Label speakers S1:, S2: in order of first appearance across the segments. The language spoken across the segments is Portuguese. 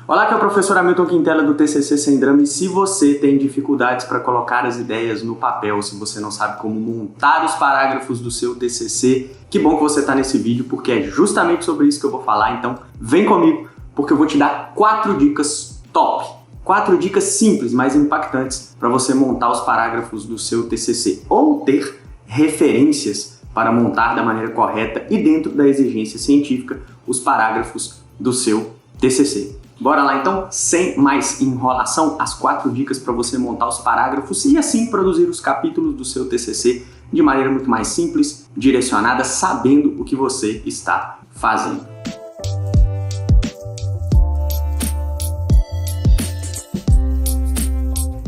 S1: Olá, aqui é o professor Hamilton Quintela do TCC Sem Drama, e se você tem dificuldades para colocar as ideias no papel, se você não sabe como montar os parágrafos do seu TCC, que bom que você está nesse vídeo, porque é justamente sobre isso que eu vou falar. Então vem comigo, porque eu vou te dar 4 dicas top, 4 dicas simples, mas impactantes para você montar os parágrafos do seu TCC, ou ter referências para montar da maneira correta e dentro da exigência científica os parágrafos do seu TCC. Bora lá então, sem mais enrolação, as 4 dicas para você montar os parágrafos e assim produzir os capítulos do seu TCC de maneira muito mais simples, direcionada, sabendo o que você está fazendo.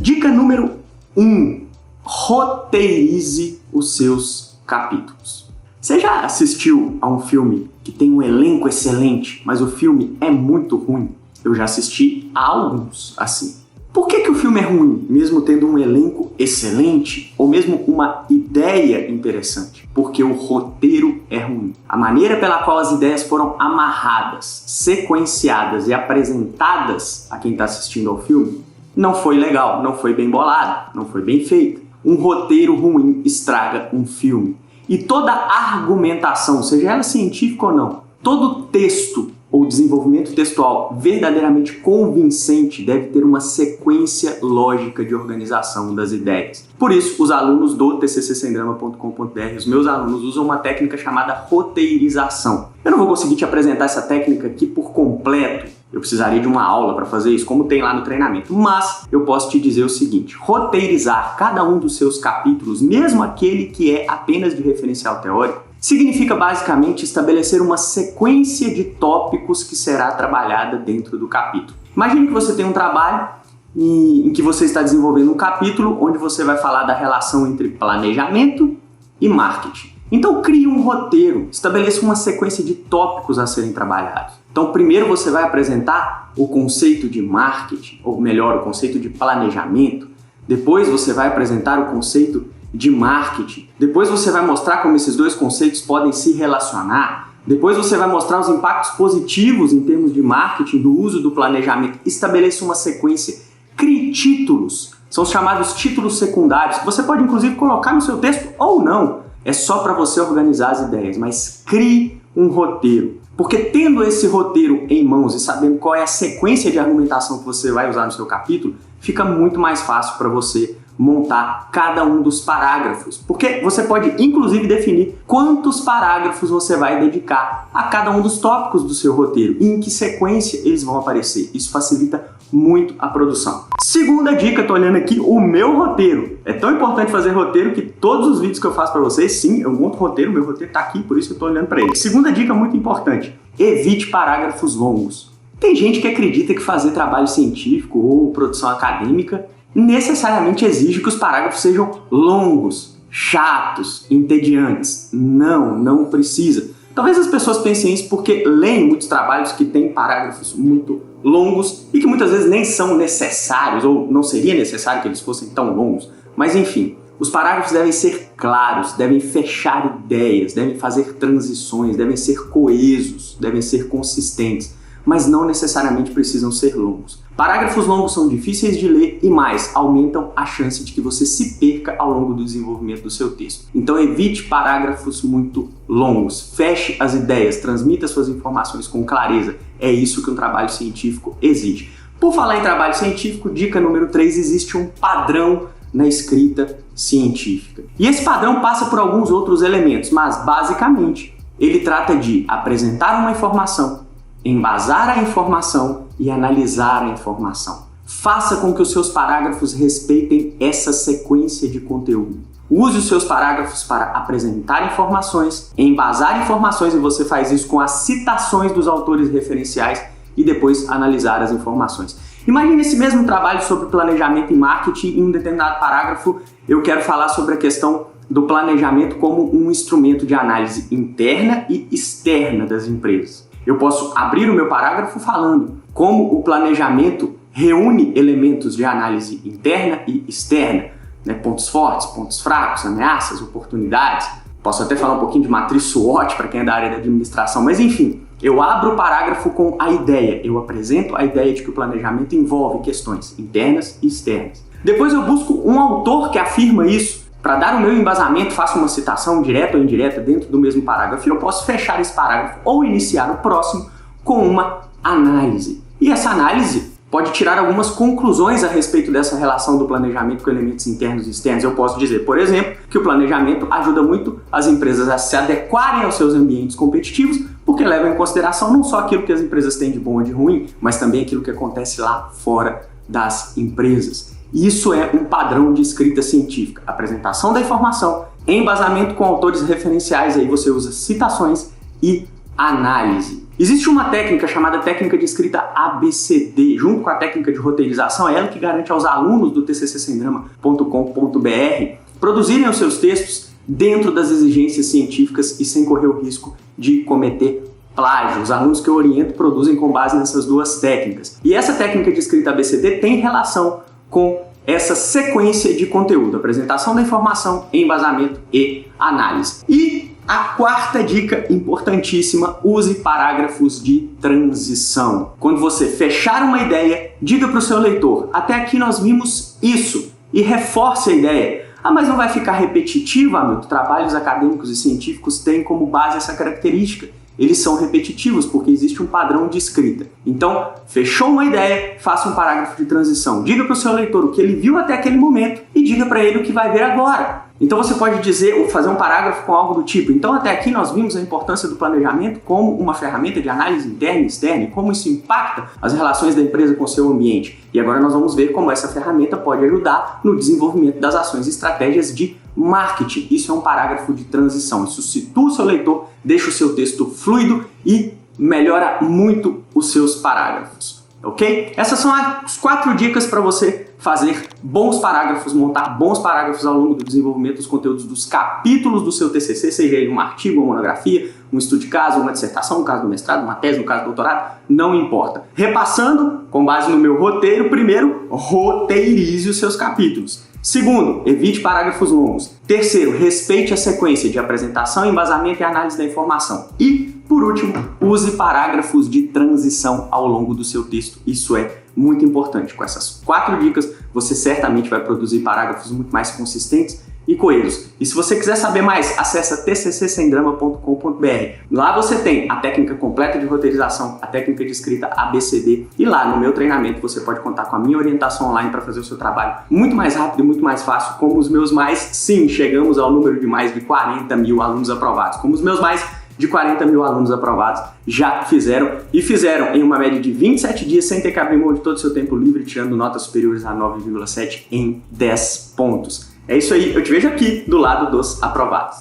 S1: Dica número 1: roteirize os seus capítulos. Você já assistiu a um filme que tem um elenco excelente, mas o filme é muito ruim? Eu já assisti a alguns assim. Por que o filme é ruim, mesmo tendo um elenco excelente ou mesmo uma ideia interessante? Porque o roteiro é ruim. A maneira pela qual as ideias foram amarradas, sequenciadas e apresentadas a quem está assistindo ao filme não foi legal, não foi bem bolado, não foi bem feito. Um roteiro ruim estraga um filme. E toda argumentação, seja ela científica ou não, todo texto ou desenvolvimento textual verdadeiramente convincente deve ter uma sequência lógica de organização das ideias. Por isso, os alunos do tccsemdrama.com.br, os meus alunos, usam uma técnica chamada roteirização. Eu não vou conseguir te apresentar essa técnica aqui por completo, eu precisaria de uma aula para fazer isso, como tem lá no treinamento, mas eu posso te dizer o seguinte: roteirizar cada um dos seus capítulos, mesmo aquele que é apenas de referencial teórico, significa basicamente estabelecer uma sequência de tópicos que será trabalhada dentro do capítulo. Imagine que você tem um trabalho em que você está desenvolvendo um capítulo onde você vai falar da relação entre planejamento e marketing. Então crie um roteiro, estabeleça uma sequência de tópicos a serem trabalhados. Então primeiro você vai apresentar o conceito de marketing, ou melhor, o conceito de planejamento. Depois você vai apresentar o conceito de marketing. Depois você vai mostrar como esses dois conceitos podem se relacionar. Depois você vai mostrar os impactos positivos em termos de marketing do uso do planejamento. Estabeleça uma sequência. Crie títulos. São os chamados títulos secundários, que você pode inclusive colocar no seu texto ou não. É só para você organizar as ideias, mas crie um roteiro. Porque tendo esse roteiro em mãos e sabendo qual é a sequência de argumentação que você vai usar no seu capítulo, fica muito mais fácil para você montar cada um dos parágrafos. Porque você pode inclusive definir quantos parágrafos você vai dedicar a cada um dos tópicos do seu roteiro e em que sequência eles vão aparecer. Isso facilita muito a produção. Segunda dica, tô olhando aqui o meu roteiro. É tão importante fazer roteiro que todos os vídeos que eu faço para vocês, sim, eu monto roteiro, meu roteiro tá aqui, por isso que eu tô olhando para ele. Segunda dica muito importante: evite parágrafos longos. Tem gente que acredita que fazer trabalho científico ou produção acadêmica necessariamente exige que os parágrafos sejam longos, chatos, entediantes. Não precisa. Talvez as pessoas pensem isso porque leem muitos trabalhos que têm parágrafos muito longos e que muitas vezes nem são necessários, ou não seria necessário que eles fossem tão longos. Mas enfim, os parágrafos devem ser claros, devem fechar ideias, devem fazer transições, devem ser coesos, devem ser consistentes, mas não necessariamente precisam ser longos. Parágrafos longos são difíceis de ler e mais, aumentam a chance de que você se perca ao longo do desenvolvimento do seu texto. Então evite parágrafos muito longos, feche as ideias, transmita suas informações com clareza. É isso que um trabalho científico exige. Por falar em trabalho científico, dica número 3, existe um padrão na escrita científica. E esse padrão passa por alguns outros elementos, mas basicamente ele trata de apresentar uma informação, embasar a informação e analisar a informação. Faça com que os seus parágrafos respeitem essa sequência de conteúdo. Use os seus parágrafos para apresentar informações, embasar informações, e você faz isso com as citações dos autores referenciais e depois analisar as informações. Imagine esse mesmo trabalho sobre planejamento e marketing. Em um determinado parágrafo eu quero falar sobre a questão do planejamento como um instrumento de análise interna e externa das empresas. Eu posso abrir o meu parágrafo falando como o planejamento reúne elementos de análise interna e externa, né? Pontos fortes, pontos fracos, ameaças, oportunidades. Posso até falar um pouquinho de matriz SWOT para quem é da área da administração, mas enfim, Eu abro o parágrafo com a ideia, eu apresento a ideia de que o planejamento envolve questões internas e externas. Depois eu busco um autor que afirma isso. Para dar o meu embasamento, faço uma citação direta ou indireta dentro do mesmo parágrafo e eu posso fechar esse parágrafo ou iniciar o próximo com uma análise. E essa análise pode tirar algumas conclusões a respeito dessa relação do planejamento com elementos internos e externos. Eu posso dizer, por exemplo, que o planejamento ajuda muito as empresas a se adequarem aos seus ambientes competitivos, porque leva em consideração não só aquilo que as empresas têm de bom ou de ruim, mas também aquilo que acontece lá fora das empresas. Isso é um padrão de escrita científica. Apresentação da informação, embasamento com autores referenciais, aí você usa citações e análise. Existe uma técnica chamada técnica de escrita ABCD, junto com a técnica de roteirização, é ela que garante aos alunos do tccsemdrama.com.br produzirem os seus textos dentro das exigências científicas e sem correr o risco de cometer plágio. Os alunos que eu oriento produzem com base nessas duas técnicas. E essa técnica de escrita ABCD tem relação com essa sequência de conteúdo, apresentação da informação, embasamento e análise. E a quarta dica importantíssima, use parágrafos de transição. Quando você fechar uma ideia, diga para o seu leitor, até aqui nós vimos isso, e reforce a ideia. Ah, mas não vai ficar repetitivo, Hamilton? Trabalhos acadêmicos e científicos têm como base essa característica. Eles são repetitivos porque existe um padrão de escrita. Então, fechou uma ideia, faça um parágrafo de transição. Diga para o seu leitor o que ele viu até aquele momento e diga para ele o que vai ver agora. Então você pode dizer ou fazer um parágrafo com algo do tipo: então até aqui nós vimos a importância do planejamento como uma ferramenta de análise interna e externa e como isso impacta as relações da empresa com o seu ambiente. E agora nós vamos ver como essa ferramenta pode ajudar no desenvolvimento das ações e estratégias de marketing. Isso é um parágrafo de transição. Isso situa o seu leitor, deixa o seu texto fluido e melhora muito os seus parágrafos. Ok? Essas são as 4 dicas para você fazer bons parágrafos, montar bons parágrafos ao longo do desenvolvimento dos conteúdos dos capítulos do seu TCC, seja ele um artigo, uma monografia, um estudo de caso, uma dissertação, no caso do mestrado, uma tese, no caso do doutorado, não importa. Repassando, com base no meu roteiro, primeiro, roteirize os seus capítulos. Segundo, evite parágrafos longos. Terceiro, respeite a sequência de apresentação, embasamento e análise da informação. E, por último, use parágrafos de transição ao longo do seu texto. Isso é muito importante. Com essas 4 dicas, você certamente vai produzir parágrafos muito mais consistentes e coesos. E se você quiser saber mais, acessa tccsemdrama.com.br. Lá você tem a técnica completa de roteirização, a técnica de escrita ABCD, e lá no meu treinamento você pode contar com a minha orientação online para fazer o seu trabalho muito mais rápido e muito mais fácil, como os meus mais, sim, chegamos ao número de mais de 40 mil alunos aprovados, como os meus mais de 40 mil alunos aprovados já fizeram, e fizeram em uma média de 27 dias sem ter que abrir mão de todo o seu tempo livre, tirando notas superiores a 9,7 em 10 pontos. É isso aí, eu te vejo aqui do lado dos aprovados.